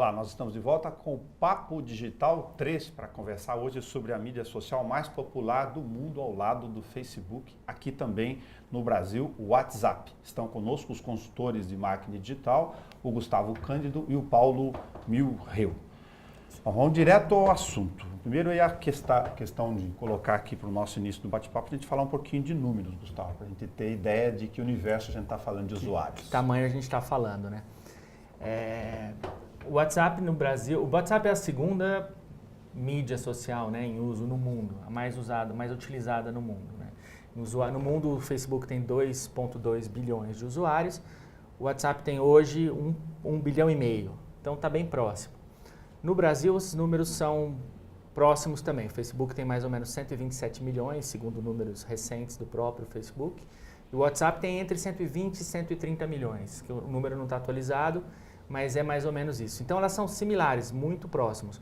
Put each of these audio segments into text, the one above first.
Olá, nós estamos de volta com o Papo Digital 3 para conversar hoje sobre a mídia social mais popular do mundo ao lado do Facebook, aqui também no Brasil, o WhatsApp. Estão conosco os consultores de marketing digital, o Gustavo Cândido e o Paulo Milreu. Bom, vamos direto ao assunto. Primeiro é a questão de colocar aqui para o nosso início do bate-papo, a gente falar um pouquinho de números, Gustavo, para a gente ter ideia de que universo a gente está falando de usuários. Que tamanho a gente está falando, né? O WhatsApp no Brasil, o WhatsApp é a segunda mídia social, né, em uso no mundo, a mais usada, mais utilizada no mundo, né? No mundo, o Facebook tem 2,2 bilhões de usuários, o WhatsApp tem hoje 1,5 bilhão, então está bem próximo. No Brasil, esses números são próximos também. O Facebook tem mais ou menos 127 milhões, segundo números recentes do próprio Facebook. E o WhatsApp tem entre 120 e 130 milhões, que o número não está atualizado, mas é mais ou menos isso. Então, elas são similares, muito próximos.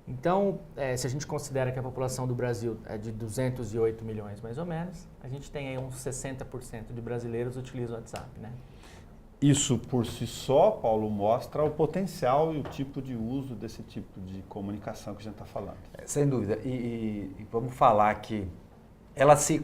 Então, se a gente considera que a população do Brasil é de 208 milhões, mais ou menos, a gente tem aí uns 60% de brasileiros que utilizam o WhatsApp, né? Isso por si só, Paulo, mostra o potencial e o tipo de uso desse tipo de comunicação que a gente está falando. Sem dúvida. E vamos falar que ela se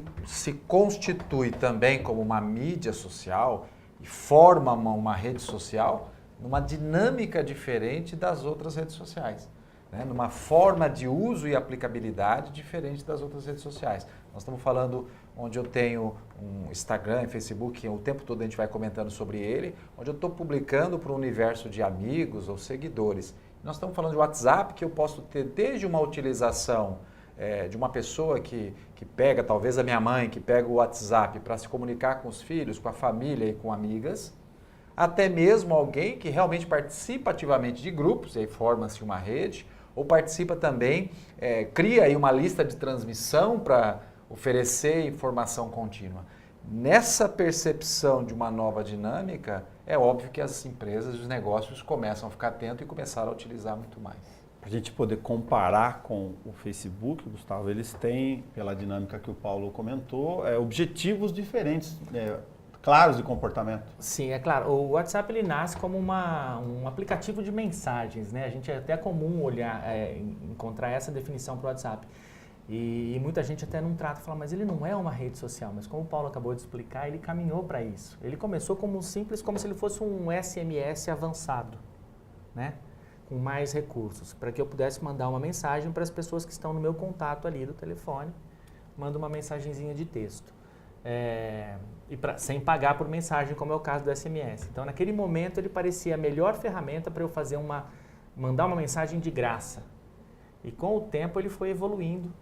constitui também como uma mídia social e forma uma rede social numa dinâmica diferente das outras redes sociais, né? Numa forma de uso e aplicabilidade diferente das outras redes sociais. Nós estamos falando onde eu tenho um Instagram e Facebook, o tempo todo a gente vai comentando sobre ele, onde eu estou publicando para o universo de amigos ou seguidores. Nós estamos falando de WhatsApp, que eu posso ter desde uma utilização de uma pessoa que pega, talvez a minha mãe, que pega o WhatsApp para se comunicar com os filhos, com a família e com amigas, até mesmo alguém que realmente participa ativamente de grupos, e aí forma-se uma rede, ou participa também, cria aí uma lista de transmissão para oferecer informação contínua. Nessa percepção de uma nova dinâmica, é óbvio que as empresas e os negócios começam a ficar atentos e começaram a utilizar muito mais. Para a gente poder comparar com o Facebook, Gustavo, eles têm, pela dinâmica que o Paulo comentou, objetivos diferentes, claros de comportamento. Sim, é claro. O WhatsApp ele nasce como um aplicativo de mensagens, né? A gente é até comum encontrar essa definição para o WhatsApp. E muita gente até não trata, fala, mas ele não é uma rede social. Mas como o Paulo acabou de explicar, ele caminhou para isso. Ele começou como se ele fosse um SMS avançado, né? Com mais recursos, para que eu pudesse mandar uma mensagem para as pessoas que estão no meu contato ali do telefone, mando uma mensagenzinha de texto. Sem pagar por mensagem, como é o caso do SMS. Então, naquele momento, ele parecia a melhor ferramenta para eu mandar uma mensagem de graça. E com o tempo, ele foi evoluindo,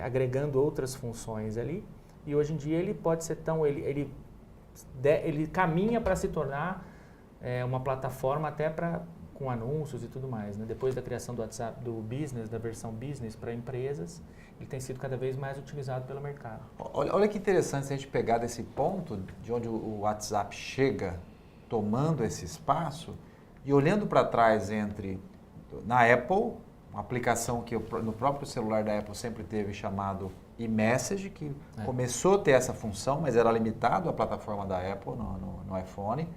agregando outras funções ali. E hoje em dia, ele pode ser ele caminha para se tornar uma plataforma até com anúncios e tudo mais, né? Depois da criação do WhatsApp, do Business, da versão Business para empresas, ele tem sido cada vez mais utilizado pelo mercado. Olha que interessante se a gente pegar desse ponto de onde o WhatsApp chega tomando esse espaço e olhando para trás na Apple, uma aplicação que no próprio celular da Apple sempre teve chamado iMessage, que começou a ter essa função, mas era limitado à plataforma da Apple no iPhone,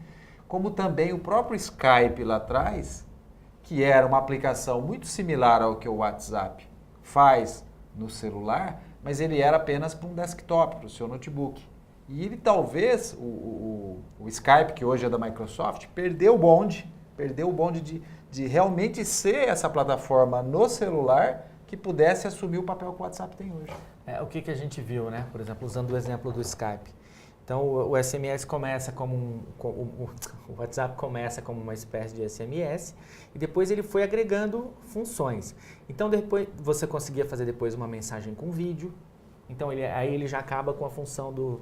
como também o próprio Skype lá atrás, que era uma aplicação muito similar ao que o WhatsApp faz no celular, mas ele era apenas para um desktop, para o seu notebook. E ele talvez, o Skype, que hoje é da Microsoft, perdeu o bonde de realmente ser essa plataforma no celular que pudesse assumir o papel que o WhatsApp tem hoje. O que a gente viu, né? Por exemplo, usando o exemplo do Skype. Então, o SMS começa o WhatsApp começa como uma espécie de SMS e depois ele foi agregando funções. Então, depois você conseguia fazer depois uma mensagem com vídeo. Então, aí ele já acaba com a função do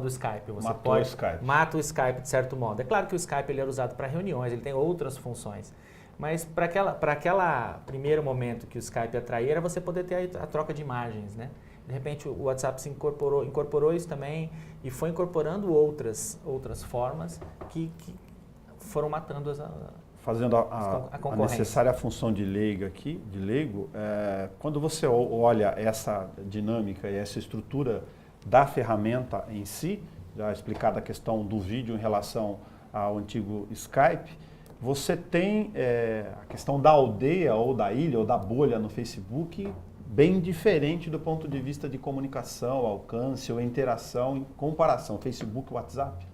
Skype. Você mata o Skype de certo modo. É claro que o Skype ele era usado para reuniões, ele tem outras funções. Mas para aquela primeiro momento que o Skype atraía, era você poder ter a troca de imagens, né? De repente o WhatsApp se incorporou isso também e foi incorporando outras formas que foram matando fazendo a necessária função de leigo, quando você olha essa dinâmica e essa estrutura da ferramenta em si, já explicada a questão do vídeo em relação ao antigo Skype, Você tem a questão da aldeia ou da ilha ou da bolha no Facebook bem diferente do ponto de vista de comunicação, alcance ou interação em comparação Facebook e WhatsApp?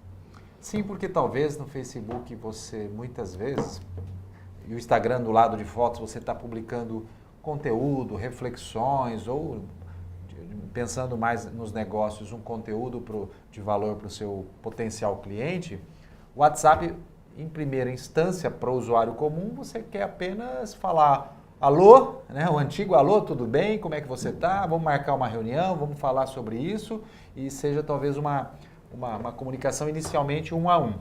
Sim, porque talvez no Facebook você muitas vezes, e o Instagram do lado de fotos, você está publicando conteúdo, reflexões ou pensando mais nos negócios, um conteúdo de valor para o seu potencial cliente. O WhatsApp, em primeira instância, para o usuário comum, você quer apenas falar alô, né? O antigo alô, tudo bem? Como é que você está? Vamos marcar uma reunião, vamos falar sobre isso e seja talvez uma comunicação inicialmente 1 a 1.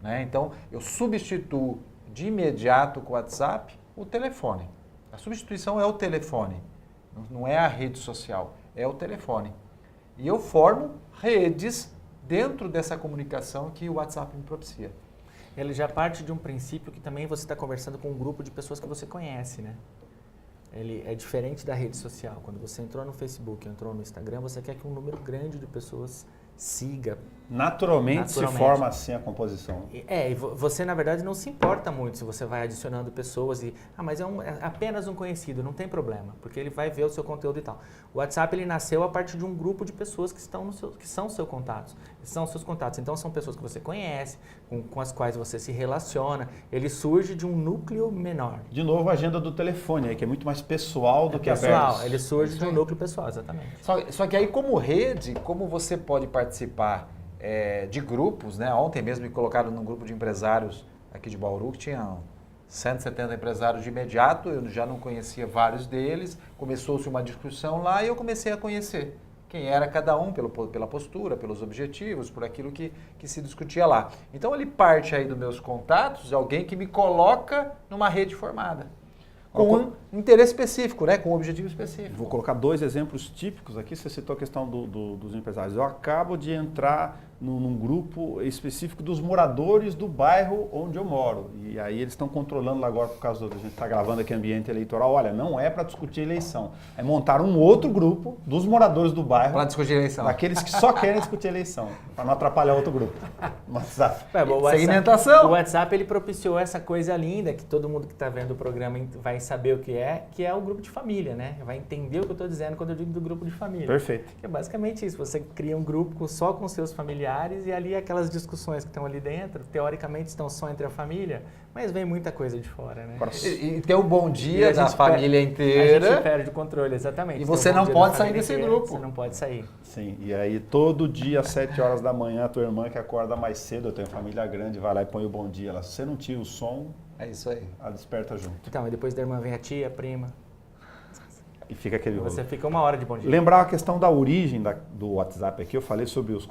Né? Então, eu substituo de imediato com o WhatsApp o telefone. A substituição é o telefone, não é a rede social, é o telefone. E eu formo redes dentro dessa comunicação que o WhatsApp me propicia. Ele já parte de um princípio que também você está conversando com um grupo de pessoas que você conhece, né? Ele é diferente da rede social. Quando você entrou no Facebook, entrou no Instagram, você quer que um número grande de pessoas siga. Naturalmente se forma assim a composição. E você na verdade não se importa muito se você vai adicionando pessoas mas é apenas um conhecido, não tem problema, porque ele vai ver o seu conteúdo e tal. O WhatsApp ele nasceu a partir de um grupo de pessoas que são seus contatos. Então são pessoas que você conhece, com as quais você se relaciona. Ele surge de um núcleo menor. De novo a agenda do telefone aí, que é muito mais pessoal do que pessoal. Ele surge de um núcleo pessoal, exatamente. Só que aí como rede, como você pode participar de grupos, né? Ontem mesmo me colocaram num grupo de empresários aqui de Bauru, que tinha 170 empresários de imediato, eu já não conhecia vários deles, começou-se uma discussão lá e eu comecei a conhecer quem era cada um pela postura, pelos objetivos, por aquilo que se discutia lá. Então ele parte aí dos meus contatos de alguém que me coloca numa rede formada. Com um interesse específico, né? Com um objetivo específico. Vou colocar 2 exemplos típicos aqui. Você citou a questão dos empresários. Eu acabo de entrar num grupo específico dos moradores do bairro onde eu moro. E aí eles estão controlando lá agora, por causa da gente estar gravando aqui ambiente eleitoral. Olha, não é para discutir eleição. É montar um outro grupo dos moradores do bairro. Para discutir eleição. Daqueles que só querem discutir eleição. Para não atrapalhar outro grupo. WhatsApp. Segmentação. O WhatsApp ele propiciou essa coisa linda que todo mundo que está vendo o programa vai saber o que é o grupo de família, né? Vai entender o que eu estou dizendo quando eu digo do grupo de família. Perfeito. Que é basicamente isso. Você cria um grupo só com seus familiares e ali aquelas discussões que estão ali dentro, teoricamente estão só entre a família, mas vem muita coisa de fora, né? E tem o bom dia da família inteira. A gente perde o controle, exatamente. E você não pode sair desse grupo. Você não pode sair. Sim, e aí todo dia às 7 horas da manhã, a tua irmã que acorda mais cedo, eu tenho família grande, vai lá e põe o bom dia. Se você não tira o som, é isso aí. Ela desperta junto. Então, e depois da irmã vem a tia, a prima. E fica aquele rolo. Você fica 1 hora de bom dia. Lembrar a questão da origem do WhatsApp aqui, eu falei sobre os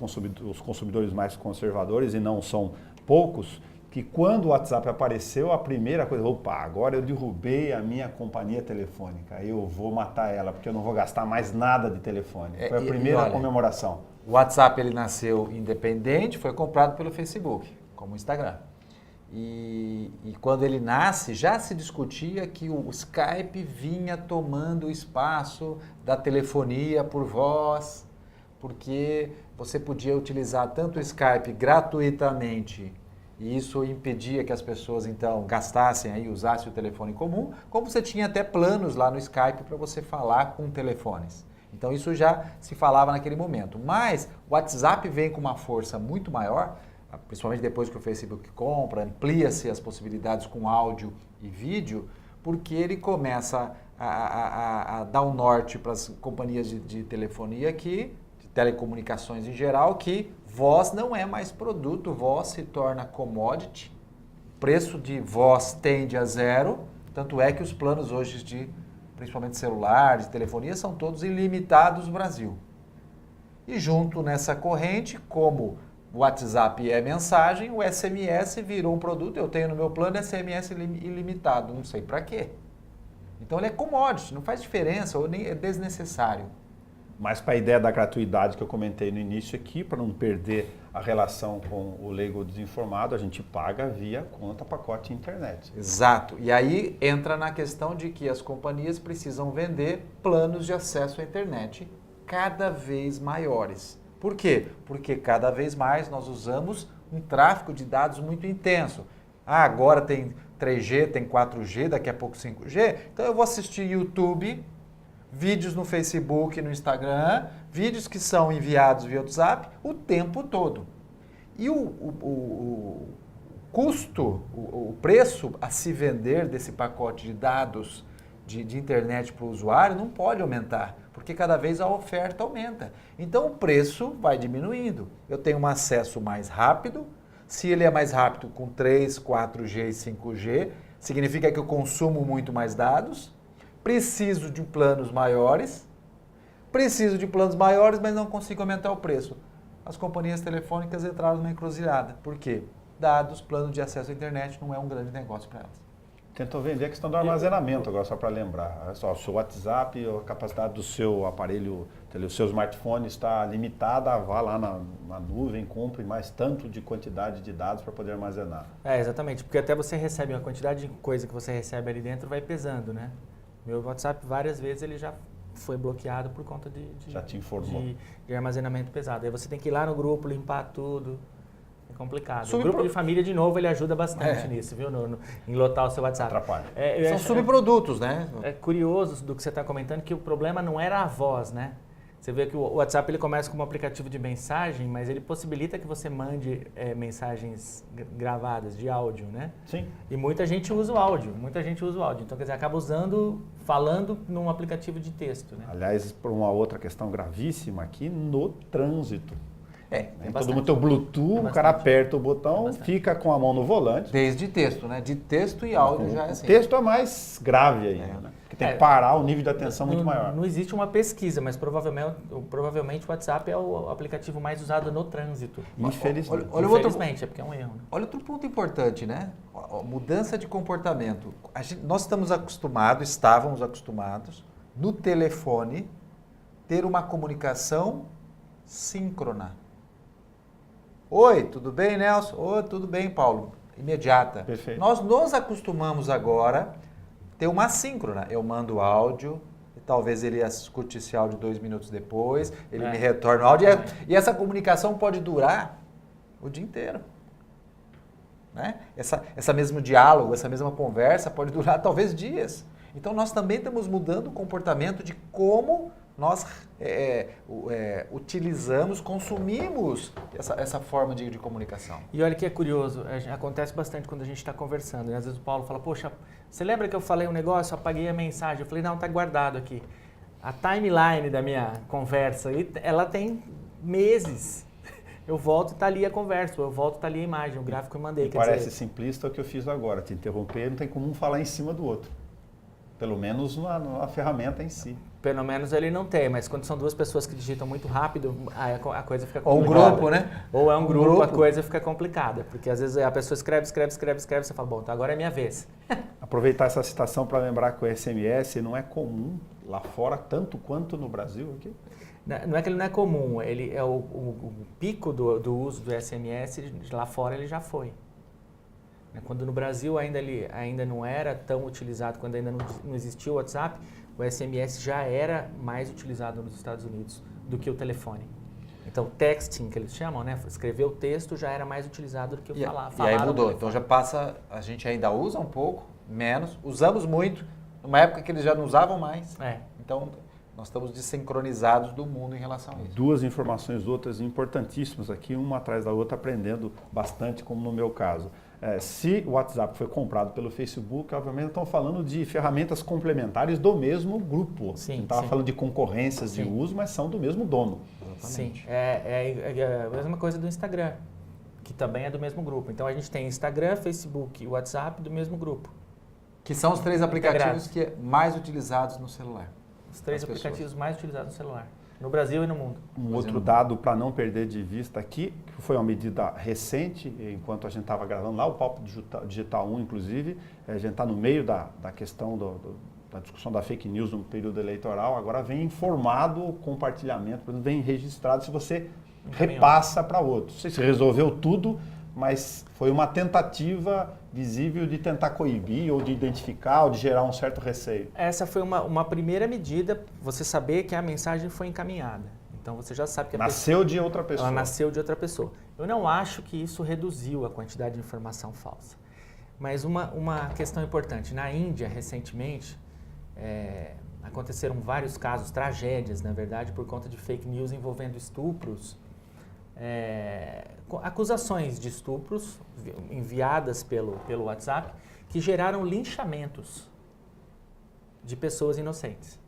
consumidores mais conservadores, e não são poucos, que quando o WhatsApp apareceu, a primeira coisa, agora eu derrubei a minha companhia telefônica, eu vou matar ela, porque eu não vou gastar mais nada de telefone. Foi a primeira comemoração. O WhatsApp ele nasceu independente, foi comprado pelo Facebook, como o Instagram. E quando ele nasce, já se discutia que o Skype vinha tomando o espaço da telefonia por voz, porque você podia utilizar tanto o Skype gratuitamente, e isso impedia que as pessoas então gastassem aí, usassem o telefone comum, como você tinha até planos lá no Skype para você falar com telefones. Então isso já se falava naquele momento. Mas o WhatsApp vem com uma força muito maior, principalmente depois que o Facebook compra, amplia-se as possibilidades com áudio e vídeo, porque ele começa a dar um norte para as companhias de telefonia de telecomunicações em geral, que voz não é mais produto, voz se torna commodity, preço de voz tende a zero, tanto é que os planos hoje principalmente celular, de telefonia, são todos ilimitados no Brasil. E junto nessa corrente, como o WhatsApp é mensagem, o SMS virou um produto, eu tenho no meu plano SMS ilimitado, não sei para quê. Então ele é commodity, não faz diferença, ou nem é desnecessário. Mas para a ideia da gratuidade que eu comentei no início aqui, para não perder a relação com o leigo desinformado, a gente paga via conta pacote internet. Exato. E aí entra na questão de que as companhias precisam vender planos de acesso à internet cada vez maiores. Por quê? Porque cada vez mais nós usamos um tráfego de dados muito intenso. agora tem 3G, tem 4G, daqui a pouco 5G, então eu vou assistir YouTube, vídeos no Facebook, no Instagram, vídeos que são enviados via WhatsApp o tempo todo. E o custo, o preço a se vender desse pacote de dados de internet para o usuário não pode aumentar, porque cada vez a oferta aumenta. Então o preço vai diminuindo. Eu tenho um acesso mais rápido. Se ele é mais rápido com 3, 4G e 5G, significa que eu consumo muito mais dados, preciso de planos maiores, mas não consigo aumentar o preço. As companhias telefônicas entraram numa encruzilhada. Por quê? Dados, plano de acesso à internet não é um grande negócio para elas. Tentou vender a questão do armazenamento agora, só para lembrar. Olha só, o seu WhatsApp, a capacidade do seu aparelho, o seu smartphone está limitada, vá lá na nuvem, compre mais tanto de quantidade de dados para poder armazenar. Exatamente, porque até você recebe uma quantidade de coisa que você recebe ali dentro vai pesando, né? Meu WhatsApp várias vezes ele já foi bloqueado por conta já te informou. De armazenamento pesado. Aí você tem que ir lá no grupo, limpar tudo. É complicado. O grupo de família, de novo, ele ajuda bastante nisso, viu? Em lotar o seu WhatsApp. Atrapalha. São subprodutos, né? É curioso do que você está comentando, que o problema não era a voz, né? Você vê que o WhatsApp ele começa como um aplicativo de mensagem, mas ele possibilita que você mande mensagens gravadas de áudio, né? Sim. E muita gente usa o áudio, Então, quer dizer, acaba falando num aplicativo de texto, né? Aliás, por uma outra questão gravíssima aqui, no trânsito. Todo mundo tem o Bluetooth, o cara aperta o botão, fica com a mão no volante. Desde texto, né? De texto e áudio já é assim. O texto é mais grave aí, né? Porque tem que parar o nível de atenção muito maior. Não existe uma pesquisa, mas provavelmente o WhatsApp é o aplicativo mais usado no trânsito. Infelizmente. Infelizmente, é porque é um erro. Né? Olha outro ponto importante, né? A mudança de comportamento. Nós estávamos acostumados, no telefone, ter uma comunicação síncrona. Oi, tudo bem, Nelson? Oi, tudo bem, Paulo? Imediata. Perfeito. Nós nos acostumamos agora a ter uma assíncrona. Eu mando áudio, e talvez ele escute esse áudio 2 minutos depois, ele me retorna o áudio. E essa comunicação pode durar o dia inteiro. Né? Essa mesmo diálogo, essa mesma conversa pode durar talvez dias. Então nós também estamos mudando o comportamento de como nós utilizamos, consumimos essa forma de comunicação. E olha que é curioso, acontece bastante quando a gente está conversando. E às vezes o Paulo fala, poxa, você lembra que eu falei um negócio, apaguei a mensagem? Eu falei, não, está guardado aqui. A timeline da minha conversa, ela tem meses. Eu volto e está ali a conversa, eu volto e está ali a imagem, o gráfico que eu mandei. Parece simplista o que eu fiz agora, te interromper, não tem como um falar em cima do outro. Pelo menos na ferramenta em si. Pelo menos ele não tem, mas quando são 2 pessoas que digitam muito rápido, a coisa fica complicada. Ou um grupo, né? Ou é um grupo, a coisa fica complicada. Porque às vezes a pessoa escreve, você fala, bom, então agora é minha vez. Aproveitar essa citação para lembrar que o SMS não é comum lá fora, tanto quanto no Brasil aqui? Não é que ele não é comum, ele é o pico do uso do SMS, lá fora ele já foi. Quando no Brasil ainda não era tão utilizado, quando ainda não existia o WhatsApp, o SMS já era mais utilizado nos Estados Unidos do que o telefone. Então, texting, que eles chamam, né? Escrever o texto já era mais utilizado do que o falar. E aí mudou. Então já passa, a gente ainda usa um pouco, menos, usamos muito, numa época que eles já não usavam mais. Então, nós estamos desincronizados do mundo em relação a isso. 2 informações outras importantíssimas aqui, uma atrás da outra, aprendendo bastante, como no meu caso. Se o WhatsApp foi comprado pelo Facebook, obviamente estão falando de ferramentas complementares do mesmo grupo. Sim, estava falando de concorrências de uso, mas são do mesmo dono. Exatamente. Sim, é a mesma coisa do Instagram, que também é do mesmo grupo. Então a gente tem Instagram, Facebook e WhatsApp do mesmo grupo. Que são os 3 aplicativos que mais utilizados no celular. Os 3 aplicativos mais utilizados no celular. No Brasil e no mundo. Um outro dado para não perder de vista aqui, que foi uma medida recente, enquanto a gente estava gravando lá, o Papo Digital 1, inclusive, a gente está no meio da questão da discussão da fake news no período eleitoral, agora vem informado o compartilhamento, vem registrado se você repassa para outro. Não sei se resolveu tudo, mas foi uma tentativa visível de tentar coibir ou de identificar ou de gerar um certo receio. Essa foi uma primeira medida, você saber que a mensagem foi encaminhada. Então você já sabe que nasceu de outra pessoa. Ela nasceu de outra pessoa. Eu não acho que isso reduziu a quantidade de informação falsa. Mas uma questão importante, na Índia, recentemente, aconteceram vários casos, tragédias, na verdade, por conta de fake news envolvendo estupros, acusações de estupros enviadas pelo WhatsApp, que geraram linchamentos de pessoas inocentes.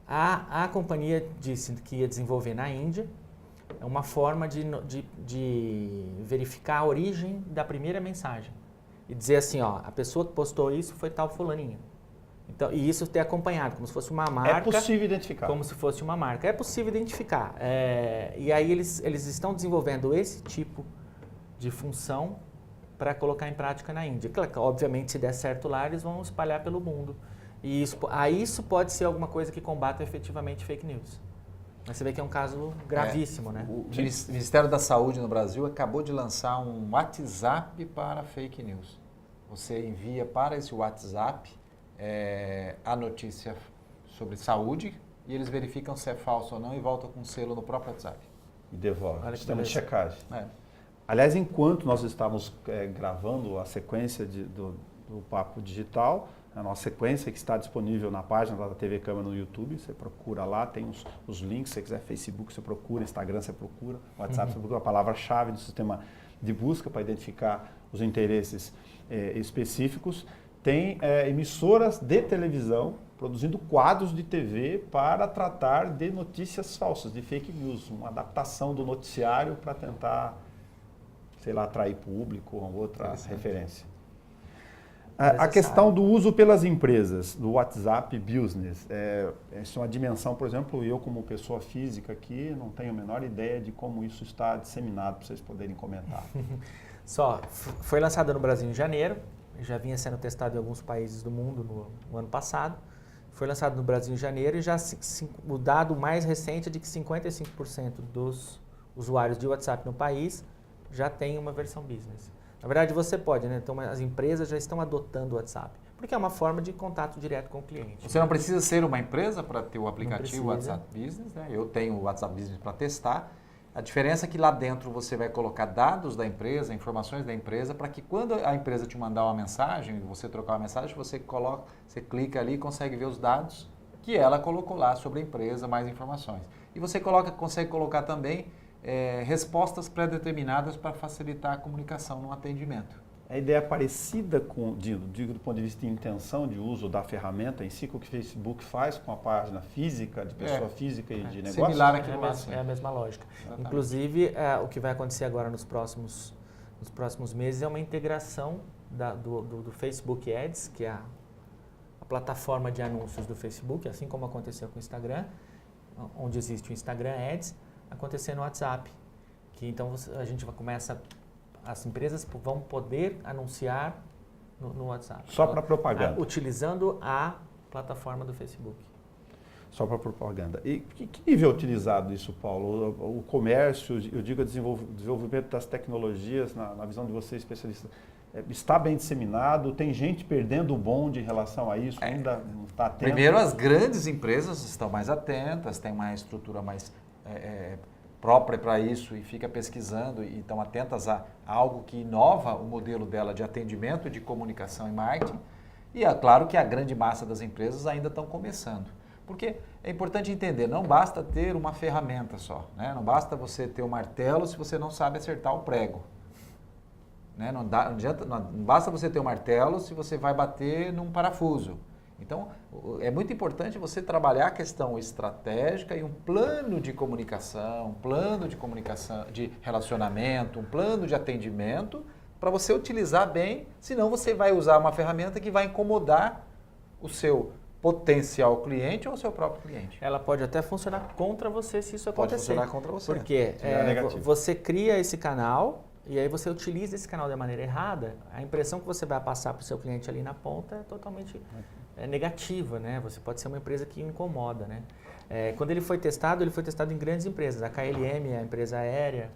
A companhia disse que ia desenvolver na Índia uma forma de verificar a origem da primeira mensagem. E dizer assim, ó, a pessoa que postou isso foi tal fulaninho. Então, e isso ter acompanhado, como se fosse uma marca. É possível identificar. Como se fosse uma marca. É possível identificar. E aí eles estão desenvolvendo esse tipo de função para colocar em prática na Índia. Claro, obviamente, se der certo lá, eles vão espalhar pelo mundo. E isso pode ser alguma coisa que combata efetivamente fake news. Mas você vê que é um caso gravíssimo, né? O Ministério da Saúde no Brasil acabou de lançar um WhatsApp para fake news. Você envia para esse WhatsApp a notícia sobre saúde e eles verificam se é falso ou não e voltam com um selo no próprio WhatsApp. E devolve. Sistema de checagem. Aliás, enquanto nós estávamos gravando a sequência do Papo Digital, a nossa sequência que está disponível na página da TV Câmara no YouTube, você procura lá, tem os links, se você quiser Facebook você procura, Instagram você procura, WhatsApp você procura a palavra-chave do sistema de busca para identificar os interesses específicos. Tem emissoras de televisão produzindo quadros de TV para tratar de notícias falsas, de fake news, uma adaptação do noticiário para tentar, sei lá, atrair público ou outra referência. A questão do uso pelas empresas do WhatsApp Business, essa é uma dimensão, por exemplo, eu como pessoa física aqui não tenho a menor ideia de como isso está disseminado para vocês poderem comentar. Foi lançado no Brasil em janeiro, já vinha sendo testado em alguns países do mundo no ano passado. Foi lançado no Brasil em janeiro e já o dado mais recente é de que 55% dos usuários de WhatsApp no país já tem uma versão business. Na verdade, você pode, né? Então, as empresas já estão adotando o WhatsApp, porque é uma forma de contato direto com o cliente. Você não precisa ser uma empresa para ter o aplicativo WhatsApp Business, né? Eu tenho o WhatsApp Business para testar. A diferença é que lá dentro você vai colocar dados da empresa, informações da empresa, para que quando a empresa te mandar uma mensagem, você trocar uma mensagem, você clica ali e consegue ver os dados que ela colocou lá sobre a empresa, mais informações. E você consegue colocar também respostas pré-determinadas para facilitar a comunicação no atendimento. A ideia é parecida do ponto de vista de intenção de uso da ferramenta em si, com o que o Facebook faz com a página física, de pessoa física e de negócio? Similar àquilo lá. É a mesma lógica. Exatamente. Inclusive, o que vai acontecer agora nos próximos meses é uma integração do Facebook Ads, que é a plataforma de anúncios do Facebook, assim como aconteceu com o Instagram, onde existe o Instagram Ads, acontecer no WhatsApp. Que então a gente as empresas vão poder anunciar no WhatsApp. Só para propaganda. Utilizando a plataforma do Facebook. Só para propaganda. E que nível é utilizado isso, Paulo? O comércio, eu digo, o desenvolvimento das tecnologias, na visão de você, especialista, está bem disseminado? Tem gente perdendo o bonde em relação a isso? Ainda não está atento? Primeiro, as grandes empresas estão mais atentas, têm uma estrutura mais própria para isso e fica pesquisando e estão atentas a algo que inova o modelo dela de atendimento, de comunicação e marketing. E é claro que a grande massa das empresas ainda estão começando. Porque é importante entender, não basta ter uma ferramenta só, né? Não basta você ter um martelo se você não sabe acertar o prego. Né? Não basta você ter um martelo se você vai bater num parafuso. Então, é muito importante você trabalhar a questão estratégica e um plano de comunicação, de relacionamento, um plano de atendimento para você utilizar bem, senão você vai usar uma ferramenta que vai incomodar o seu potencial cliente ou o seu próprio cliente. Ela pode até funcionar contra você se isso acontecer. Pode funcionar contra você. Porque você cria esse canal e aí você utiliza esse canal da maneira errada, a impressão que você vai passar para o seu cliente ali na ponta é totalmente negativa, né? Você pode ser uma empresa que incomoda, né? Quando ele foi testado em grandes empresas. A KLM, a empresa aérea,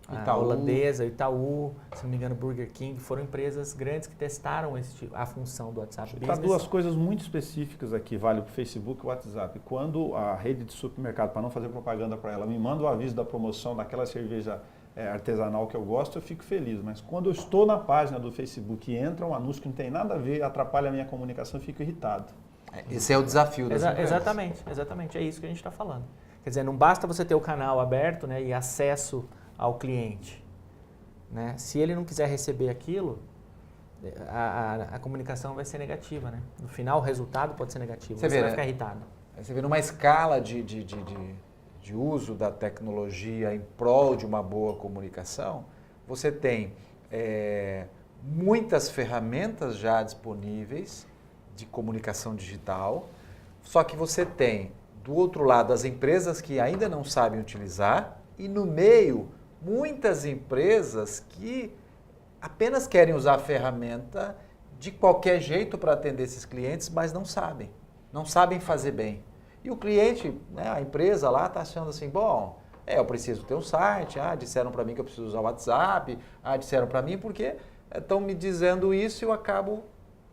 a holandesa, Itaú, se não me engano, Burger King, foram empresas grandes que testaram a função do WhatsApp Business. Para duas coisas muito específicas aqui, vale para o Facebook e o WhatsApp. Quando a rede de supermercado, para não fazer propaganda para ela, me manda o aviso da promoção daquela cerveja artesanal que eu gosto, eu fico feliz. Mas quando eu estou na página do Facebook e entra um anúncio que não tem nada a ver, atrapalha a minha comunicação, eu fico irritado. Esse é o desafio das empresas. Exatamente. É isso que a gente está falando. Quer dizer, não basta você ter o canal aberto, né, e acesso ao cliente. Né? Se ele não quiser receber aquilo, a comunicação vai ser negativa. Né? No final, o resultado pode ser negativo. Você vai ficar irritado. Você vê numa escala de uso da tecnologia em prol de uma boa comunicação, você tem muitas ferramentas já disponíveis de comunicação digital, só que você tem, do outro lado, as empresas que ainda não sabem utilizar e, no meio, muitas empresas que apenas querem usar a ferramenta de qualquer jeito para atender esses clientes, mas não sabem fazer bem. E o cliente, né, a empresa lá está achando assim, bom, eu preciso ter um site, disseram para mim que eu preciso usar o WhatsApp, disseram para mim porque estão me dizendo isso e eu acabo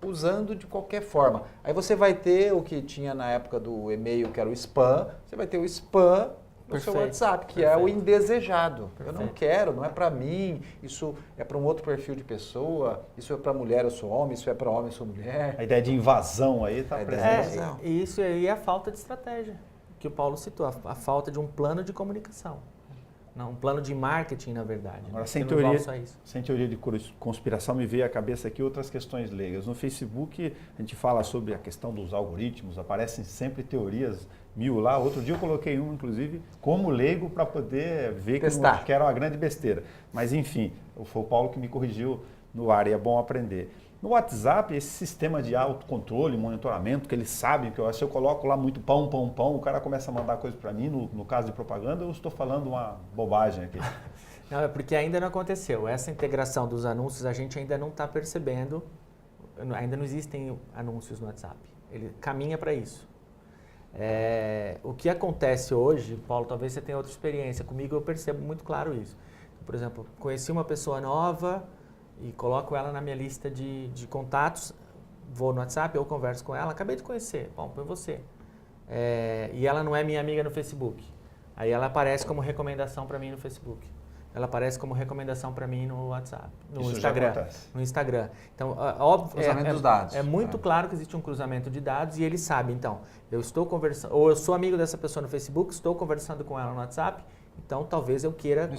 usando de qualquer forma. Aí você vai ter o que tinha na época do e-mail, que era o spam, você vai ter o spam no seu WhatsApp, que é o indesejado. Eu não quero, não é para mim, isso é para um outro perfil de pessoa, isso é para mulher, eu sou homem, isso é para homem, eu sou mulher. A ideia de invasão aí está presente. Isso aí é a falta de estratégia, que o Paulo citou, a falta de um plano de comunicação. Não, um plano de marketing, na verdade. Agora, né? sem teoria de conspiração, me veio à cabeça aqui outras questões leigas. No Facebook, a gente fala sobre a questão dos algoritmos, aparecem sempre teorias mil lá. Outro dia eu coloquei uma, inclusive, como leigo, para poder ver que era uma grande besteira. Mas, enfim, foi o Paulo que me corrigiu no ar e é bom aprender. No WhatsApp, esse sistema de autocontrole, monitoramento, que eles sabem que se eu coloco lá muito pão, o cara começa a mandar coisa para mim, no caso de propaganda, eu estou falando uma bobagem aqui. Não, é porque ainda não aconteceu. Essa integração dos anúncios a gente ainda não está percebendo, ainda não existem anúncios no WhatsApp. Ele caminha para isso. O que acontece hoje, Paulo, talvez você tenha outra experiência, comigo eu percebo muito claro isso. Por exemplo, conheci uma pessoa nova e coloco ela na minha lista de contatos, vou no WhatsApp, eu converso com ela, acabei de conhecer, bom, põe você. E ela não é minha amiga no Facebook. Aí ela aparece como recomendação para mim no Facebook. Ela aparece como recomendação para mim no WhatsApp, no Instagram. Então, óbvio, cruzamento dos dados. É muito claro que existe um cruzamento de dados e ele sabe, então, eu estou conversando, ou eu sou amigo dessa pessoa no Facebook, estou conversando com ela no WhatsApp, então talvez eu queira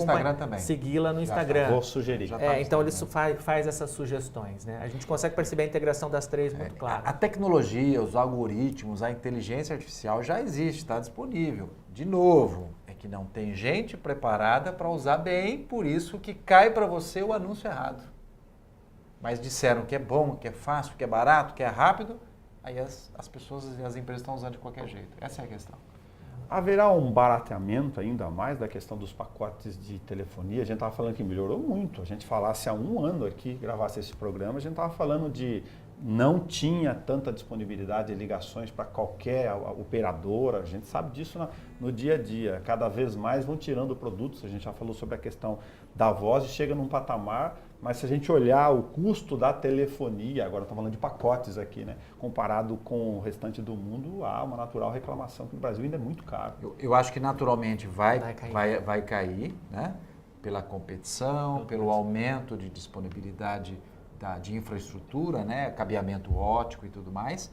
segui-la no Instagram. Vou sugerir. Então ele faz essas sugestões, né? A gente consegue perceber a integração das três muito clara. A tecnologia, os algoritmos, a inteligência artificial já existe, está disponível. De novo, é que não tem gente preparada para usar bem, por isso que cai para você o anúncio errado. Mas disseram que é bom, que é fácil, que é barato, que é rápido, aí as pessoas e as empresas estão usando de qualquer jeito. Essa é a questão. Haverá um barateamento ainda mais da questão dos pacotes de telefonia? A gente estava falando que melhorou muito. A gente falasse há um ano aqui, gravasse esse programa, a gente estava falando de não tinha tanta disponibilidade de ligações para qualquer operadora. A gente sabe disso no dia a dia. Cada vez mais vão tirando produtos. A gente já falou sobre a questão da voz e chega num patamar, mas se a gente olhar o custo da telefonia, agora estamos falando de pacotes aqui, né? Comparado com o restante do mundo, há uma natural reclamação que no Brasil ainda é muito caro. Eu acho que naturalmente vai cair, né? Pela competição, pelo aumento de disponibilidade de infraestrutura, né? Cabeamento óptico e tudo mais.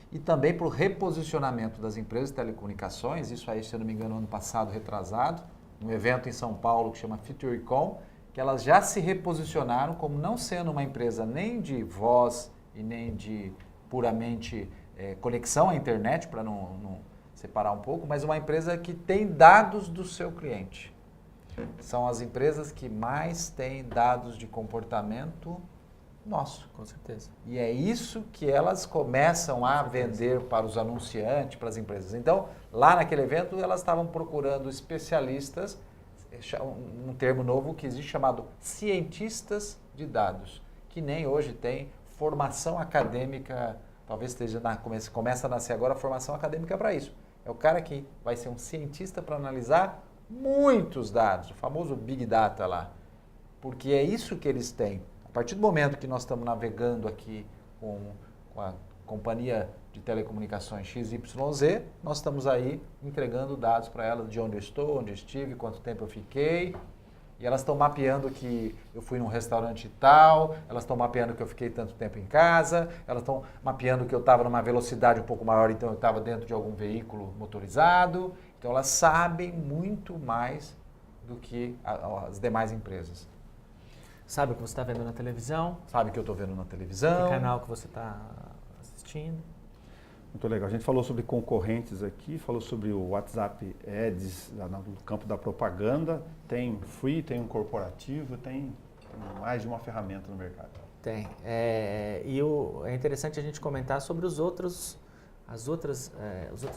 E também para o reposicionamento das empresas de telecomunicações, isso aí, se eu não me engano, ano passado, retrasado, um evento em São Paulo que chama FutureCom, que elas já se reposicionaram como não sendo uma empresa nem de voz e nem de puramente conexão à internet, para não separar um pouco, mas uma empresa que tem dados do seu cliente. São as empresas que mais têm dados de comportamento nosso. Com certeza. E é isso que elas começam a vender para os anunciantes, para as empresas. Então, lá naquele evento, elas estavam procurando especialistas, um termo novo que existe chamado cientistas de dados, que nem hoje tem formação acadêmica, talvez esteja começa a nascer agora a formação acadêmica para isso. É o cara que vai ser um cientista para analisar muitos dados, o famoso Big Data lá, porque é isso que eles têm. A partir do momento que nós estamos navegando aqui com a companhia de telecomunicações XYZ, nós estamos aí entregando dados para elas de onde eu estou, onde eu estive, quanto tempo eu fiquei. E elas estão mapeando que eu fui num restaurante tal, elas estão mapeando que eu fiquei tanto tempo em casa, elas estão mapeando que eu estava numa velocidade um pouco maior, então eu estava dentro de algum veículo motorizado. Então elas sabem muito mais do que as demais empresas. Sabe o que você está vendo na televisão? Sabe o que eu estou vendo na televisão? Que canal que você está assistindo? Muito legal. A gente falou sobre concorrentes aqui, falou sobre o WhatsApp Ads no campo da propaganda. Tem free, tem um corporativo, tem mais de uma ferramenta no mercado. Tem. É interessante a gente comentar sobre os outros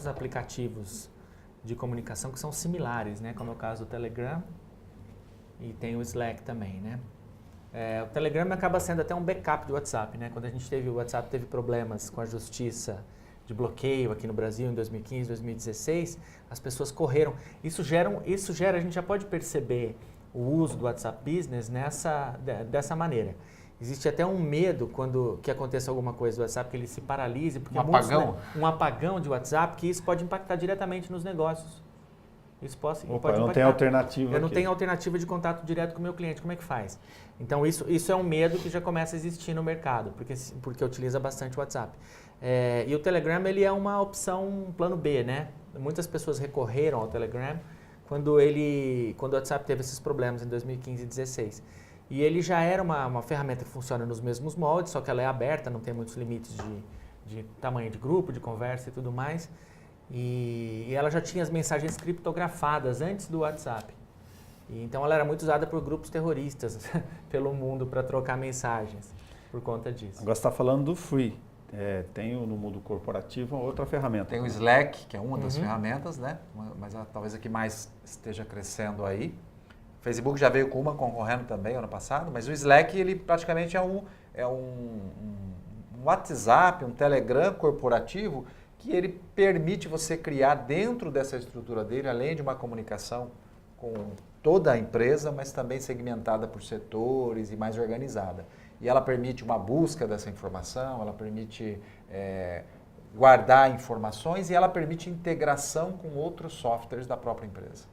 aplicativos de comunicação que são similares, né? Como é o caso do Telegram e tem o Slack também, né? O Telegram acaba sendo até um backup do WhatsApp, né? Quando o WhatsApp teve problemas com a justiça de bloqueio aqui no Brasil em 2015, 2016, as pessoas correram. Isso gera, a gente já pode perceber o uso do WhatsApp Business dessa maneira. Existe até um medo quando que aconteça alguma coisa do WhatsApp, que ele se paralise. Porque apagão? Um apagão de WhatsApp, que isso pode impactar diretamente nos negócios. Isso pode impactar. Não tem alternativa Eu não aqui. tenho alternativa de contato direto com o meu cliente, como é que faz? Então isso é um medo que já começa a existir no mercado, porque utiliza bastante o WhatsApp. E o Telegram ele é uma opção, um plano B, né? Muitas pessoas recorreram ao Telegram quando o WhatsApp teve esses problemas em 2015 e 2016. E ele já era uma ferramenta que funciona nos mesmos moldes, só que ela é aberta, não tem muitos limites de tamanho de grupo, de conversa e tudo mais. E ela já tinha as mensagens criptografadas antes do WhatsApp. Então ela era muito usada por grupos terroristas pelo mundo para trocar mensagens por conta disso. Agora você está falando do free. Tem no mundo corporativo outra ferramenta. Tem o Slack, que é uma das ferramentas, né? Mas talvez a que mais esteja crescendo aí. O Facebook já veio com uma concorrendo também ano passado, mas o Slack ele praticamente é um WhatsApp, um Telegram corporativo que ele permite você criar dentro dessa estrutura dele, além de uma comunicação com toda a empresa, mas também segmentada por setores e mais organizada. E ela permite uma busca dessa informação, ela permite guardar informações e ela permite integração com outros softwares da própria empresa.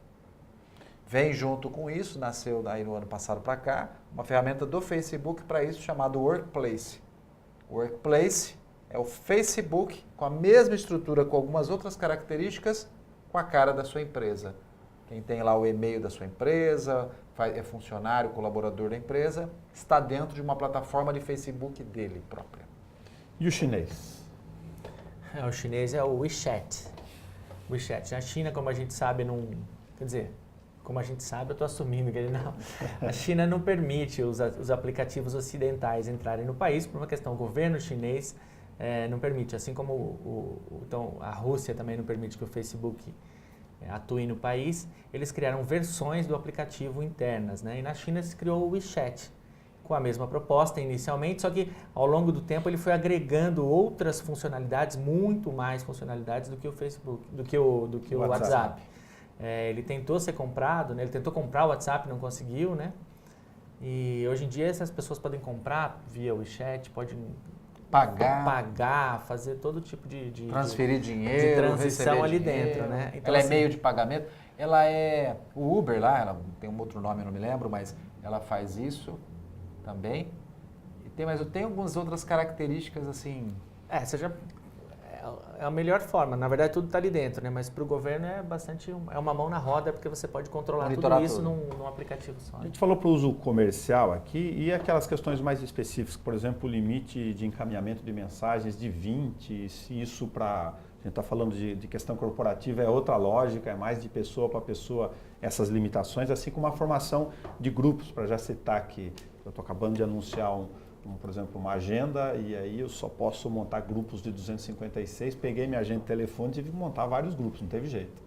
Vem junto com isso, nasceu aí no ano passado para cá, uma ferramenta do Facebook para isso chamada Workplace. O Workplace é o Facebook com a mesma estrutura, com algumas outras características, com a cara da sua empresa. Quem tem lá o e-mail da sua empresa, é funcionário, colaborador da empresa, está dentro de uma plataforma de Facebook dele própria. E o chinês? O chinês é o WeChat. Na China, como a gente sabe, como a gente sabe, eu estou assumindo que ele não. A China não permite os aplicativos ocidentais entrarem no país por uma questão. O governo chinês não permite, assim como então, a Rússia também não permite que o Facebook atue no país. Eles criaram versões do aplicativo internas, né? E na China se criou o WeChat com a mesma proposta inicialmente, só que ao longo do tempo ele foi agregando outras funcionalidades, muito mais funcionalidades do que o Facebook, do que o WhatsApp. Ele tentou ser comprado, né? Ele tentou comprar o WhatsApp, não conseguiu, né? E hoje em dia essas pessoas podem comprar via WeChat, podem pagar, fazer todo tipo de transferir dinheiro, de transição ali dinheiro. Dentro, né? Então, ela é meio de pagamento. Ela é o Uber lá, ela tem um outro nome, eu não me lembro, mas ela faz isso também. Mas eu tenho algumas outras características assim. É a melhor forma. Na verdade, tudo está ali dentro, né? Mas para o governo é uma mão na roda, porque você pode controlar tudo isso num aplicativo só. A gente falou para o uso comercial aqui e aquelas questões mais específicas, por exemplo, o limite de encaminhamento de mensagens de 20, se isso para... A gente está falando de questão corporativa, é outra lógica, é mais de pessoa para pessoa essas limitações, assim como a formação de grupos, para já citar que eu estou acabando de anunciar por exemplo, uma agenda e aí eu só posso montar grupos de 256, peguei minha agenda de telefone e tive que montar vários grupos, não teve jeito.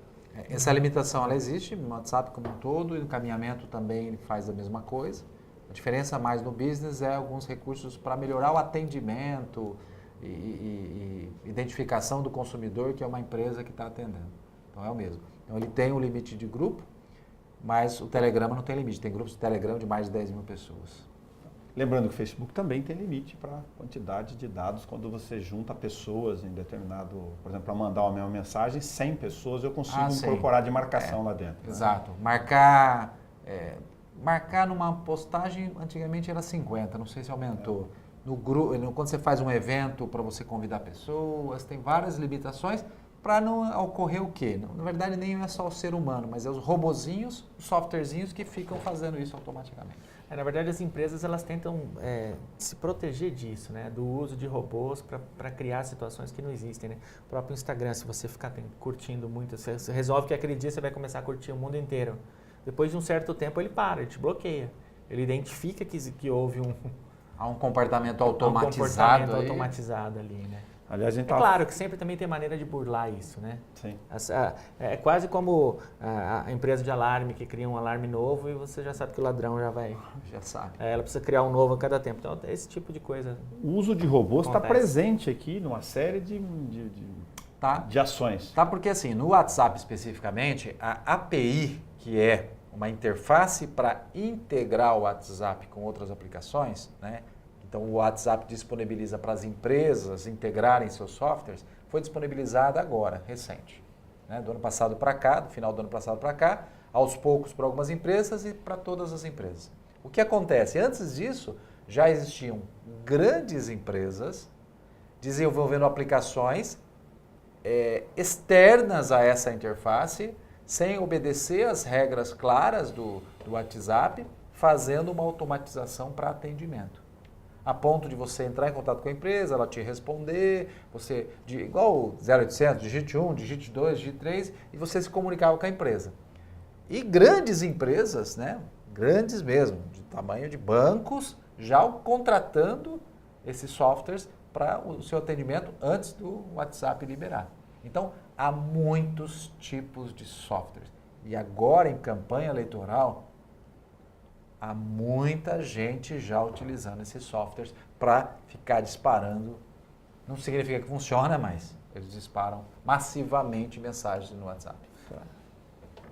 Essa limitação ela existe no WhatsApp como um todo e no encaminhamento também ele faz a mesma coisa. A diferença mais no business é alguns recursos para melhorar o atendimento e identificação do consumidor, que é uma empresa que está atendendo. Então é o mesmo. Então ele tem um limite de grupo, mas o Telegram não tem limite. Tem grupos de Telegram de mais de 10 mil pessoas. Lembrando que o Facebook também tem limite para a quantidade de dados quando você junta pessoas em determinado, por exemplo, para mandar uma mesma mensagem, 100 pessoas eu consigo incorporar de marcação lá dentro. Exato. Marcar marcar numa postagem, antigamente era 50, não sei se aumentou. No grupo, quando você faz um evento para você convidar pessoas, tem várias limitações para não ocorrer o quê? Na verdade, nem é só o ser humano, mas é os robozinhos, os softwarezinhos que ficam fazendo isso automaticamente. Na verdade, as empresas elas tentam se proteger disso, né? Do uso de robôs para criar situações que não existem. Né? O próprio Instagram, se você ficar curtindo muito, você resolve que aquele dia você vai começar a curtir o mundo inteiro. Depois de um certo tempo ele para, ele te bloqueia. Ele identifica que houve Há um comportamento automatizado, automatizado ali, né? Aliás, a gente claro que sempre também tem maneira de burlar isso, né? Sim. É quase como a empresa de alarme que cria um alarme novo e você já sabe que o ladrão já vai... Já sabe. Ela precisa criar um novo a cada tempo. Então, esse tipo de coisa. O uso de robôs está presente aqui numa série de ações. Tá, porque assim, no WhatsApp especificamente, a API, que é uma interface para integrar o WhatsApp com outras aplicações, né? Então, o WhatsApp disponibiliza para as empresas integrarem seus softwares, foi disponibilizada agora, recente. Né? Do ano passado para cá, do final do ano passado para cá, aos poucos para algumas empresas e para todas as empresas. O que acontece? Antes disso, já existiam grandes empresas desenvolvendo aplicações externas a essa interface, sem obedecer às regras claras do WhatsApp, fazendo uma automatização para atendimento. A ponto de você entrar em contato com a empresa, ela te responder, você, igual o 0800, digite 1, digite 2, digite 3, e você se comunicava com a empresa. E grandes empresas, né, grandes mesmo, de tamanho de bancos, já contratando esses softwares para o seu atendimento antes do WhatsApp liberar. Então, há muitos tipos de softwares. E agora, em campanha eleitoral, há muita gente já utilizando esses softwares para ficar disparando. Não significa que funciona, mas eles disparam massivamente mensagens no WhatsApp.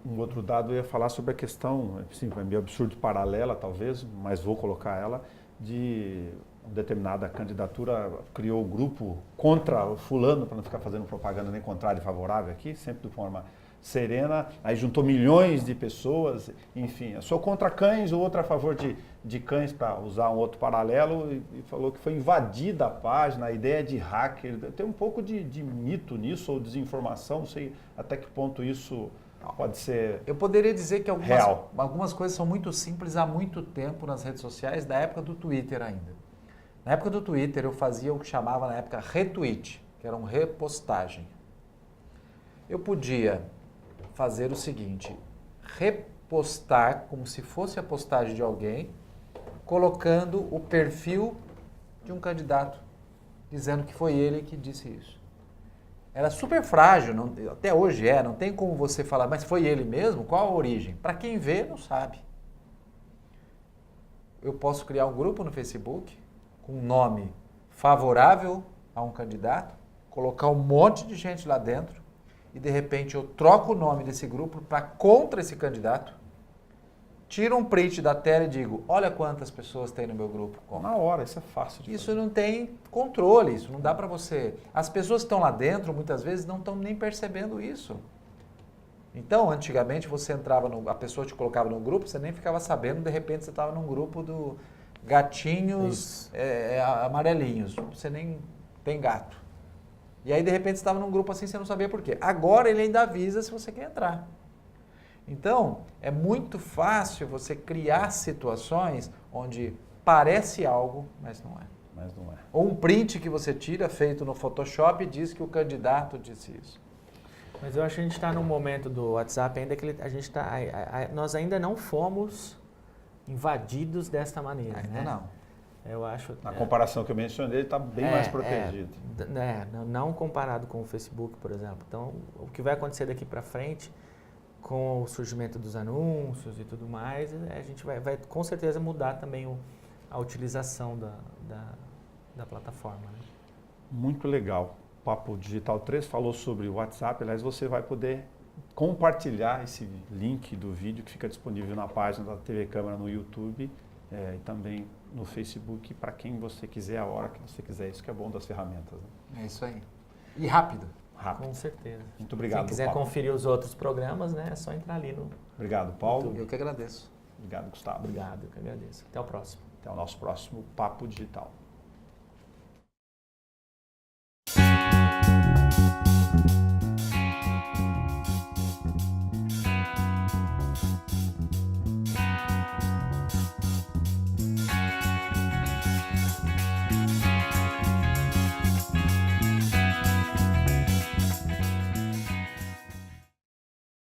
Um outro dado eu ia falar sobre a questão, sim, é meio absurdo paralela talvez, mas vou colocar ela, de uma determinada candidatura criou o grupo contra o fulano, para não ficar fazendo propaganda nem contrária e favorável aqui, sempre de forma serena, aí juntou milhões de pessoas, enfim, eu sou contra cães, o outro a favor de cães, para usar um outro paralelo, e falou que foi invadida a página, a ideia de hacker, tem um pouco de mito nisso, ou desinformação, não sei até que ponto isso pode ser Eu poderia dizer que real. Algumas coisas são muito simples há muito tempo nas redes sociais, da época do Twitter ainda. Na época do Twitter eu fazia o que chamava na época retweet, que era uma repostagem. Eu podia fazer o seguinte, repostar como se fosse a postagem de alguém, colocando o perfil de um candidato, dizendo que foi ele que disse isso. Era super frágil, até hoje não tem como você falar, mas foi ele mesmo? Qual a origem? Para quem vê, não sabe. Eu posso criar um grupo no Facebook com um nome favorável a um candidato, colocar um monte de gente lá dentro, e de repente eu troco o nome desse grupo para contra esse candidato, tiro um print da tela e digo, olha quantas pessoas tem no meu grupo. Na hora, isso é fácil de Isso fazer. não tem controle, isso não dá para você... As pessoas que estão lá dentro, muitas vezes, não estão nem percebendo isso. Então, antigamente, você entrava, a pessoa te colocava no grupo, você nem ficava sabendo, de repente você estava num grupo do gatinhos amarelinhos, você nem tem gato. E aí, de repente, você estava num grupo assim, você não sabia por quê. Agora, ele ainda avisa se você quer entrar. Então, é muito fácil você criar situações onde parece algo, mas não é. Mas não é. Ou um print que você tira, feito no Photoshop, e diz que o candidato disse isso. Mas eu acho que a gente está num momento do WhatsApp ainda que nós ainda não fomos invadidos desta maneira. Ainda né? não. Eu acho. Na comparação que eu mencionei, ele está bem mais protegido. Não comparado com o Facebook, por exemplo. Então, o que vai acontecer daqui para frente, com o surgimento dos anúncios e tudo mais, a gente vai com certeza mudar também a utilização da plataforma. Né? Muito legal. O Papo Digital 3 falou sobre o WhatsApp, aliás, você vai poder compartilhar esse link do vídeo que fica disponível na página da TV Câmara no YouTube e também no Facebook, para quem você quiser, a hora que você quiser. Isso que é bom das ferramentas. Né? É isso aí. E rápido. Com certeza. Muito obrigado, Quem quiser Paulo. conferir os outros programas, né, é só entrar ali no... Obrigado, Paulo. Eu que agradeço. Obrigado, Gustavo. Obrigado, eu que agradeço. Até o próximo. Até o nosso próximo Papo Digital.